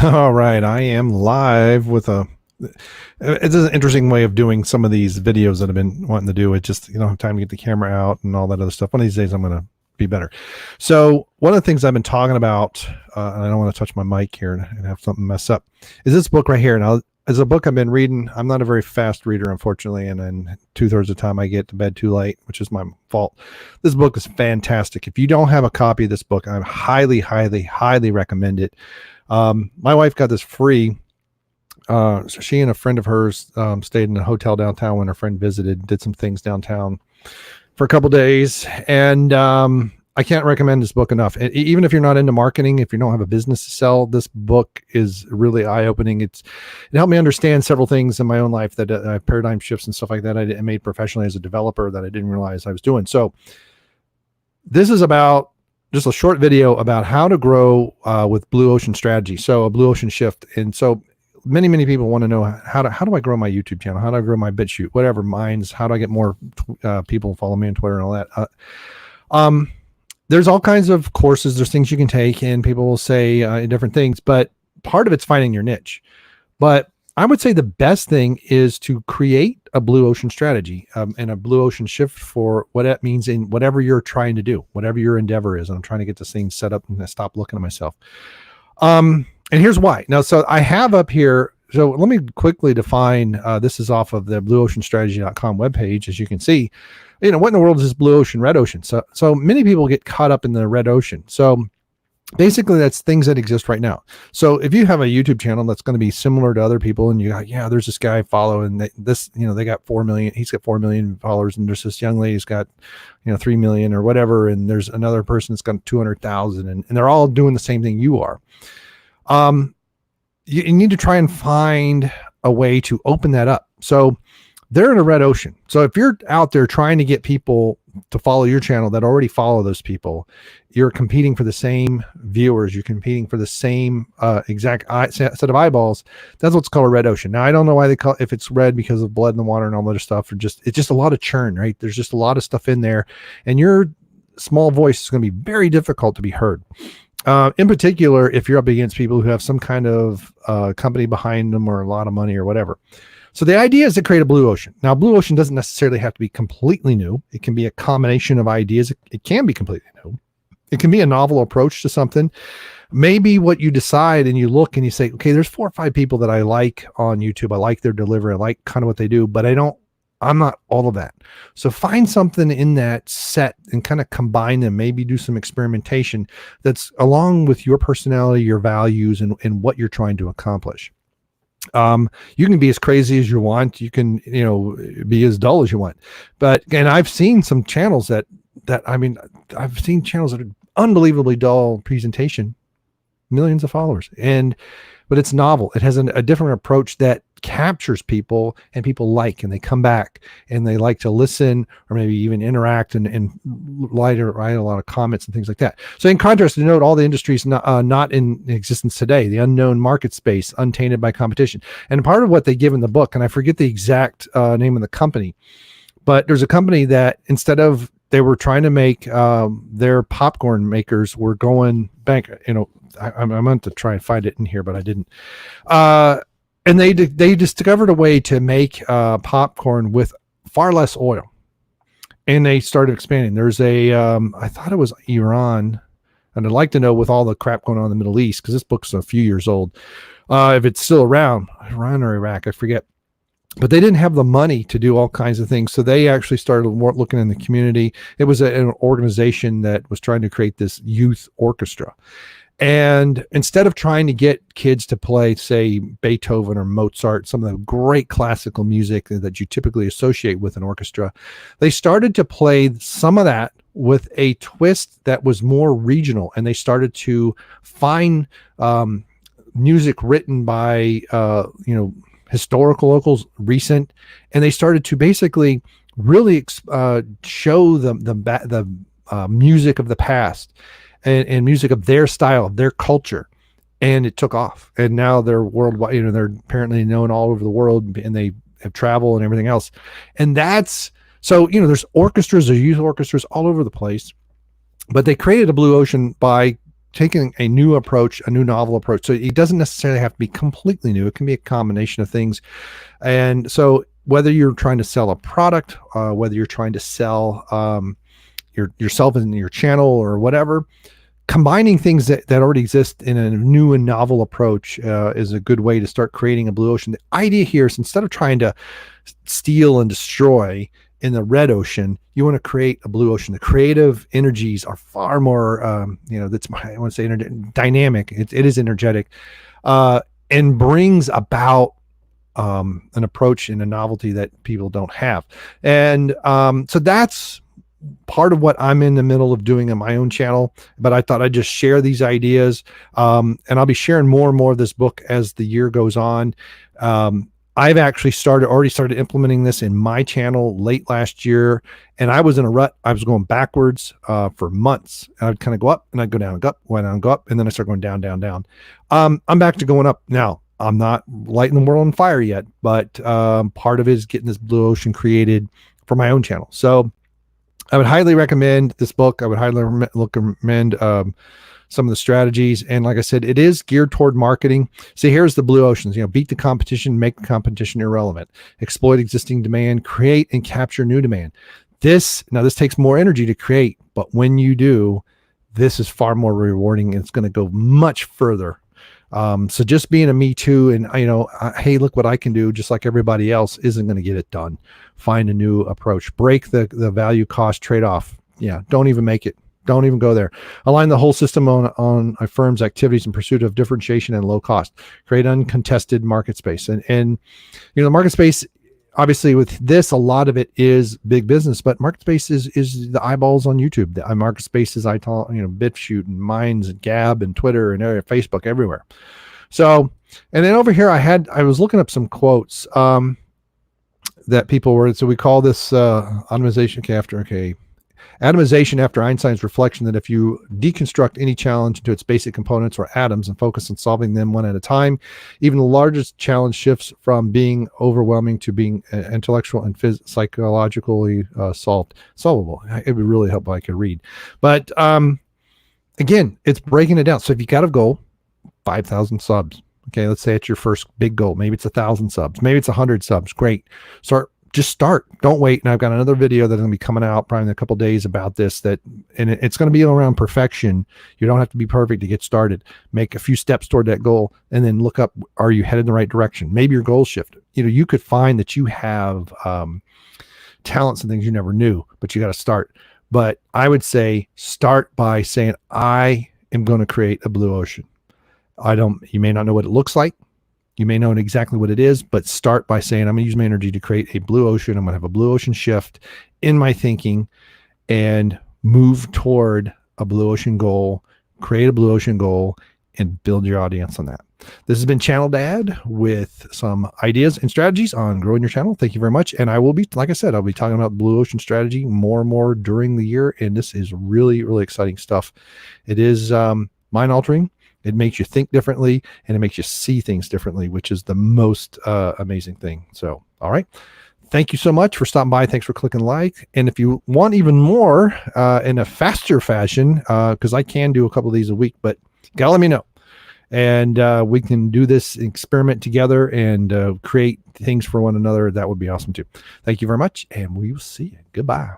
All right, I am live with a. It's an interesting way of doing some of these videos that I've been wanting to do. It just you don't have time to get the camera out and all that other stuff. One of these days, I'm going to be better. So one of the things I've been talking about, and I don't want to touch my mic here and have something mess up, is this book right here. Now, as a book I've been reading, I'm not a very fast reader, unfortunately, and then 2/3 of the time I get to bed too late, which is my fault. This book is fantastic. If you don't have a copy of this book, I highly, highly, highly recommend it. My wife got this free. So she and a friend of hers stayed in a hotel downtown when her friend visited, did some things downtown for a couple days. And I can't recommend this book enough. Even if you're not into marketing, if you don't have a business to sell, this book is really eye-opening. It helped me understand several things in my own life that paradigm shifts and stuff like that I made professionally as a developer that I didn't realize I was doing. So this is about just a short video about how to grow with Blue Ocean strategy. So a Blue Ocean shift. And so many people want to know how do I grow my YouTube channel? How do I grow my BitChute? Whatever mines, how do I get more people follow me on Twitter and all that? There's all kinds of courses. There's things you can take and people will say different things, but part of it's finding your niche. But I would say the best thing is to create a Blue Ocean strategy and a Blue Ocean shift for what that means in whatever you're trying to do, whatever your endeavor is. And I'm trying to get this thing set up and stop looking at myself. And here's why. Now, so I have up here. So let me quickly define. This is off of the blueoceanstrategy.com webpage. As you can see, what in the world is this blue ocean, red ocean? So many people get caught up in the red ocean. So basically that's things that exist right now. So if you have a YouTube channel that's going to be similar to other people and you got, there's this guy following they got 4 million, he's got 4 million followers, and there's this young lady's got, 3 million or whatever. And there's another person that's got 200,000 and they're all doing the same thing you are. You need to try and find a way to open that up. So they're in a red ocean. So if you're out there trying to get people to follow your channel that already follow those people, you're competing for the same viewers. You're competing for the same exact set of eyeballs. That's what's called a red ocean. Now, I don't know why they call it, if it's red because of blood in the water and all that other stuff, or it's just a lot of churn, right? There's just a lot of stuff in there, and your small voice is going to be very difficult to be heard. In particular, if you're up against people who have some kind of company behind them or a lot of money or whatever. So the idea is to create a blue ocean. Now, blue ocean doesn't necessarily have to be completely new. It can be a combination of ideas. It can be completely new. It can be a novel approach to something. Maybe what you decide and you look and you say, okay, there's 4 or 5 people that I like on YouTube. I like their delivery. I like kind of what they do, but I'm not all of that. So find something in that set and kind of combine them, maybe do some experimentation that's along with your personality, your values, and what you're trying to accomplish. You can be as crazy as you want. You can, be as dull as you want. And I've seen some channels I've seen channels that are unbelievably dull presentation, millions of followers, but it's novel. It has a different approach that captures people and people like, and they come back and they like to listen or maybe even interact and write a lot of comments and things like that. So in contrast, to note all the industries not in existence today, the unknown market space, untainted by competition. And part of what they give in the book, and I forget the exact name of the company, but there's a company that instead of they were trying to make their popcorn makers were going bank. I meant to try and find it in here, but I didn't. And they discovered a way to make popcorn with far less oil, and they started expanding. There's I thought it was Iran, and I'd like to know with all the crap going on in the Middle East, because this book's a few years old, if it's still around, Iran or Iraq, I forget. But they didn't have the money to do all kinds of things. So they actually started looking in the community. It was an organization that was trying to create this youth orchestra. And instead of trying to get kids to play, say, Beethoven or Mozart, some of the great classical music that you typically associate with an orchestra, they started to play some of that with a twist that was more regional. And they started to find music written by, historical locals, recent, and they started to basically really show the music of the past and music of their style, their culture, and it took off. And now they're worldwide. They're apparently known all over the world, and they have travel and everything else. And that's so. There's orchestras, there's youth orchestras all over the place, but they created a blue ocean by taking a new approach, a new novel approach. So it doesn't necessarily have to be completely new. It can be a combination of things. And so whether you're trying to sell a product, whether you're trying to sell yourself in your channel or whatever, combining things that already exist in a new and novel approach is a good way to start creating a blue ocean. The idea here is, instead of trying to steal and destroy in the red ocean, you want to create a blue ocean. The creative energies are far more, I want to say dynamic. It is energetic, and brings about an approach and a novelty that people don't have. And so that's part of what I'm in the middle of doing on my own channel, but I thought I'd just share these ideas. And I'll be sharing more and more of this book as the year goes on. I've actually already started implementing this in my channel late last year, and I was in a rut. I was going backwards for months. I'd kind of go up and I'd go down, go up, went on, go up, and then I start going down, down, down. I'm back to going up now. I'm not lighting the world on fire yet, but part of it is getting this blue ocean created for my own channel. So I would highly recommend this book. I would highly recommend some of the strategies. And like I said, it is geared toward marketing. See, here's the blue oceans. Beat the competition, make the competition irrelevant, exploit existing demand, create and capture new demand. This takes more energy to create, but when you do, this is far more rewarding, and it's going to go much further. So just being a me too, and hey, look what I can do, just like everybody else, isn't going to get it done. Find a new approach. Break the value cost trade-off. Yeah, don't even make it. Don't even go there. Align the whole system on a firm's activities in pursuit of differentiation and low cost. Create uncontested market space. And the market space, obviously with this, a lot of it is big business, but market space is the eyeballs on YouTube. The market space is BitChute and Minds and Gab and Twitter and Facebook, everywhere. So, and then over here I was looking up some quotes that people were, so we call this atomization after Einstein's reflection that if you deconstruct any challenge into its basic components or atoms and focus on solving them one at a time, even the largest challenge shifts from being overwhelming to being intellectual and psychologically solvable. It would really help if I could read. But again, it's breaking it down. So if you got a goal, 5,000 subs. Okay, let's say it's your first big goal. Maybe it's 1,000 subs. Maybe it's 100 subs. Great. Just start. Don't wait. And I've got another video that's going to be coming out probably in a couple days about this. And it's going to be around perfection. You don't have to be perfect to get started. Make a few steps toward that goal, and then look up: are you headed in the right direction? Maybe your goals shift. You could find that you have talents and things you never knew, but you got to start. But I would say start by saying, I am going to create a blue ocean. You may not know what it looks like. You may know exactly what it is, but start by saying, I'm going to use my energy to create a blue ocean. I'm going to have a blue ocean shift in my thinking and move toward a blue ocean goal, create a blue ocean goal, and build your audience on that. This has been Channel Dad with some ideas and strategies on growing your channel. Thank you very much. And I will be, like I said, I'll be talking about blue ocean strategy more and more during the year. And this is really, really exciting stuff. It is mind altering. It makes you think differently, and it makes you see things differently, which is the most amazing thing. So, all right. Thank you so much for stopping by. Thanks for clicking like. And if you want even more in a faster fashion, because I can do a couple of these a week, but you gotta let me know. And we can do this experiment together and create things for one another. That would be awesome too. Thank you very much, and we will see you. Goodbye.